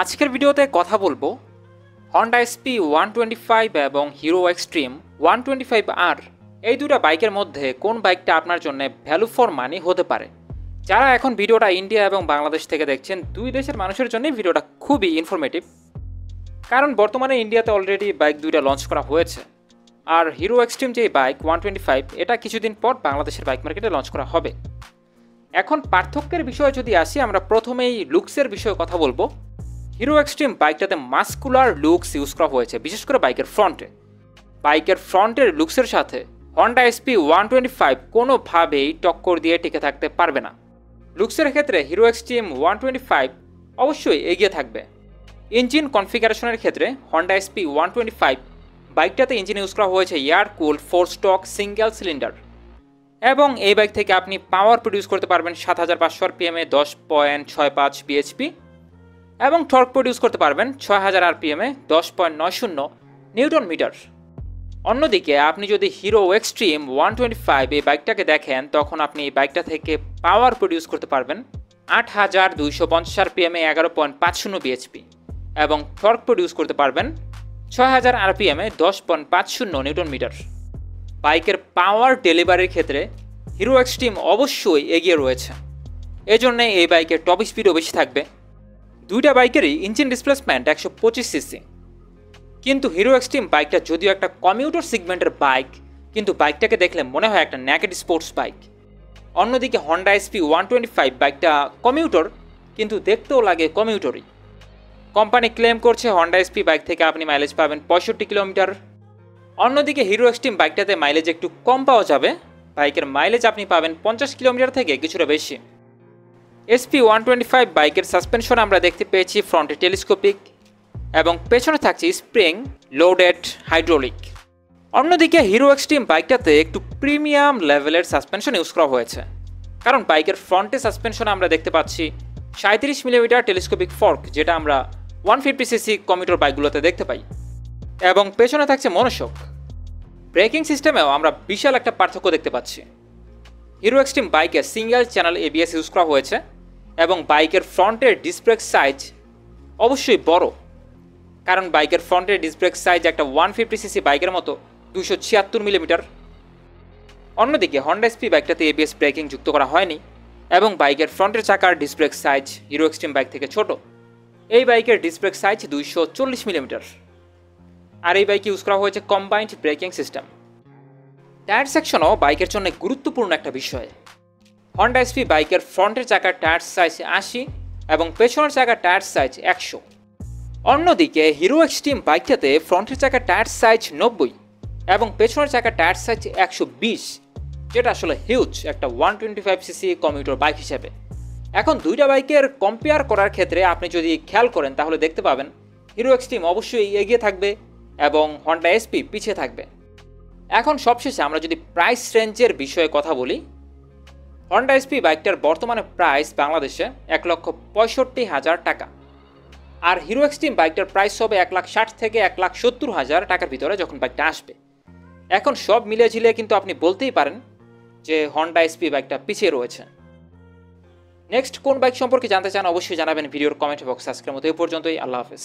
আজকের ভিডিওতে কথা বলবো হন্ডা এসপি 125 এবং হিরো এক্সট্রিম 125R এই দুটো বাইকের মধ্যে কোন বাইকটা আপনার জন্য ভ্যালু ফর মানি হতে পারে। যারা এখন ভিডিওটা ইন্ডিয়া এবং বাংলাদেশ থেকে দেখছেন, দুই দেশের মানুষের জন্য ভিডিওটা খুবই ইনফরমেটিভ, কারণ বর্তমানে ইন্ডিয়াতে অলরেডি বাইক দুইটা লঞ্চ করা হয়েছে, আর হিরো এক্সট্রিম যে বাইক 125 এটা কিছুদিন পর বাংলাদেশের বাইক মার্কেটে লঞ্চ করা হবে। এখন পার্থক্যের বিষয়ে যদি আসি, আমরা প্রথমেই লুকসের বিষয়ে কথা বলবো। হিরো এক্সট্রিম বাইকটাতে মাস্কুলার লুকস ইউজ করা হয়েছে, বিশেষ করে বাইকের ফ্রন্টের লুকসের সাথে হন্ডা এসপি 125 কোনোভাবেই টক্কর দিয়ে টিকে থাকতে পারবে না। লুকসের ক্ষেত্রে হিরো এক্সট্রিম 125 অবশ্যই এগিয়ে থাকবে। ইঞ্জিন কনফিগারেশনের ক্ষেত্রে হন্ডা এসপি 125 বাইকটাতে ইঞ্জিন ইউজ করা হয়েছে air cooled 4 stroke single cylinder, এবং এই বাইক থেকে আপনি পাওয়ার প্রডিউস করতে পারবেন 7500 আরপিএমে 10.65 বিএইচপি, এবং টর্ক প্রডিউস করতে পারবেন 6000 আরপিএমে 10.90 নিউটন মিটার। অন্যদিকে আপনি যদি হিরো এক্সট্রিম 125 এই বাইকটাকে দেখেন, তখন আপনি এই বাইকটা থেকে পাওয়ার প্রডিউস করতে পারবেন 8250 আরপিএমে 11.50 বিএইচপি, এবং টর্ক প্রডিউস করতে পারবেন 6000 আরপিএমে 10.50 নিউটন মিটার। বাইকের পাওয়ার ডেলিভারির ক্ষেত্রে হিরো এক্সট্রিম অবশ্যই এগিয়ে রয়েছে, এজন্য এই বাইকের টপ স্পিডও বেশি থাকবে। দুইটা বাইকেরই ইঞ্জিন ডিসপ্লেসমেন্ট 125 সিসি, কিন্তু হিরো এক্সট্রিম বাইকটা যদিও একটা কমিউটার সেগমেন্টের বাইক, কিন্তু বাইকটাকে দেখলে মনে হয় একটা নেকেড স্পোর্টস বাইক। অন্যদিকে হন্ডা এসপি 125 বাইকটা কমিউটার, কিন্তু দেখতেও লাগে কমিউটারই। কোম্পানি ক্লেম করছে হন্ডা এসপি বাইক থেকে আপনি মাইলেজ পাবেন 65 কিলোমিটার। অন্যদিকে হিরো এক্সট্রিম বাইকটাতে মাইলেজ একটু কম পাওয়া যাবে, বাইকের মাইলেজ আপনি পাবেন 50 কিলোমিটার থেকে কিছুটা বেশি। এসপি 125 বাইকের সাসপেনশন আমরা দেখতে পেয়েছি ফ্রন্টে টেলিস্কোপিক, এবং পেছনে থাকছে স্প্রিং লোডেড হাইড্রোলিক। অন্যদিকে হিরো এক্সট্রিম বাইকটাতে একটু প্রিমিয়াম লেভেলের সাসপেনশন ইউজ করা হয়েছে, কারণ বাইকের ফ্রন্টে সাসপেনশন আমরা দেখতে পাচ্ছি 37 মিলিমিটার টেলিস্কোপিক ফর্ক, যেটা আমরা 150 সিসি কমিউটার বাইকগুলোতে দেখতে পাই, এবং পেছনে থাকছে মনোশক। ব্রেকিং সিস্টেমেও আমরা বিশাল একটা পার্থক্য দেখতে পাচ্ছি। হিরো এক্সট্রিম বাইকে সিঙ্গেল চ্যানেল এবিএস ইউজ করা হয়েছে, এবং বাইকের ফ্রন্টের ডিস্ক ব্রেক সাইজ অবশ্যই বড়, কারণ বাইকের ফ্রন্টের ডিস্ক ব্রেক সাইজ একটা 150 সিসি বাইকের মতো 276 মিলিমিটার। অন্যদিকে হন্ডা এসপি বাইকটাতে এবিএস ব্রেকিং যুক্ত করা হয়নি, এবং বাইকের ফ্রন্টের চাকার disc brake size Hero Xtreme bike থেকে ছোট। এই বাইকের ডিস্ক ব্রেক সাইজ 240 মিলিমিটার, আর এই বাইকে ইউজ করা হয়েছে কম্বাইন্ড ব্রেকিং সিস্টেম। টায়ার সেকশনও বাইকের জন্য গুরুত্বপূর্ণ একটা বিষয়। হন্ডা এসপি বাইকের ফ্রন্টের চাকার টায়ার সাইজ 80 এবং পেছনের চাকার টায়ার সাইজ 100। অন্যদিকে হিরো এক্সট্রিম বাইকটাতে ফ্রন্টের চাকার টায়ার সাইজ 90 এবং পেছনের চাকার টায়ার সাইজ 120, যেটা আসলে হিউজ একটা 125 সিসি কমিউটার বাইক হিসেবে। এখন দুইটা বাইকের কম্পেয়ার করার ক্ষেত্রে আপনি যদি খেয়াল করেন, তাহলে দেখতে পাবেন হিরো এক্সট্রিম অবশ্যই এগিয়ে থাকবে এবং হন্ডা এসপি পিছিয়ে থাকবে। এখন সবশেষে আমরা যদি প্রাইস রেঞ্জের বিষয়ে কথা বলি, হন্ডা এসপি বাইকটার বর্তমানে প্রাইস বাংলাদেশে 1,65,000 টাকা, আর হিরো এক্সট্রিম বাইকটার প্রাইস হবে 1,60,000 থেকে 1,70,000 টাকার ভিতরে যখন বাইকটা আসবে। এখন সব মিলিয়ে ঝিলিয়ে কিন্তু আপনি বলতেই পারেন যে হন্ডা এসপি বাইকটা পিছিয়ে রয়েছে। নেক্সট কোন বাইক সম্পর্কে জানতে চান অবশ্যই জানাবেন ভিডিওর কমেন্ট বক্সে। আজকের মতো এই পর্যন্তই, আল্লাহ হাফেজ।